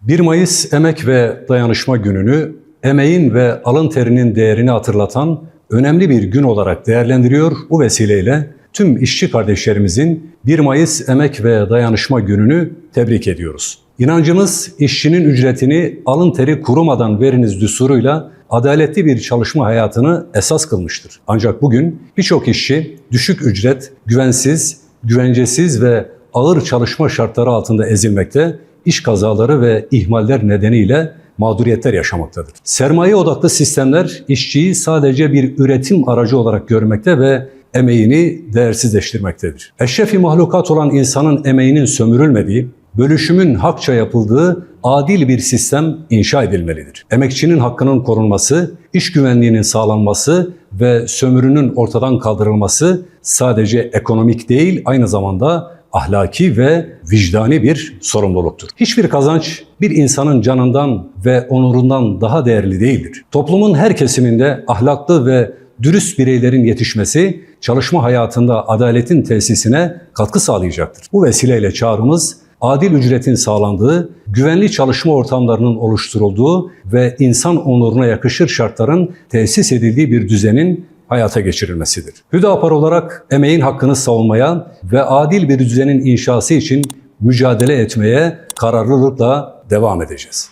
1 Mayıs Emek ve Dayanışma Günü'nü emeğin ve alın terinin değerini hatırlatan önemli bir gün olarak değerlendiriyor. Bu vesileyle tüm işçi kardeşlerimizin 1 Mayıs Emek ve Dayanışma Günü'nü tebrik ediyoruz. İnancımız işçinin ücretini alın teri kurumadan veriniz düsturuyla adaletli bir çalışma hayatını esas kılmıştır. Ancak bugün birçok işçi düşük ücret, güvensiz, güvencesiz ve ağır çalışma şartları altında ezilmekte, iş kazaları ve ihmaller nedeniyle mağduriyetler yaşamaktadır. Sermaye odaklı sistemler işçiyi sadece bir üretim aracı olarak görmekte ve emeğini değersizleştirmektedir. Eşrefi mahlukat olan insanın emeğinin sömürülmediği, bölüşümün hakça yapıldığı adil bir sistem inşa edilmelidir. Emekçinin hakkının korunması, iş güvenliğinin sağlanması ve sömürünün ortadan kaldırılması sadece ekonomik değil, aynı zamanda ahlaki ve vicdani bir sorumluluktur. Hiçbir kazanç bir insanın canından ve onurundan daha değerli değildir. Toplumun her kesiminde ahlaklı ve dürüst bireylerin yetişmesi, çalışma hayatında adaletin tesisine katkı sağlayacaktır. Bu vesileyle çağrımız, adil ücretin sağlandığı, güvenli çalışma ortamlarının oluşturulduğu ve insan onuruna yakışır şartların tesis edildiği bir düzenin hayata geçirilmesidir. Hüdapar olarak emeğin hakkını savunmaya ve adil bir düzenin inşası için mücadele etmeye kararlılıkla devam edeceğiz.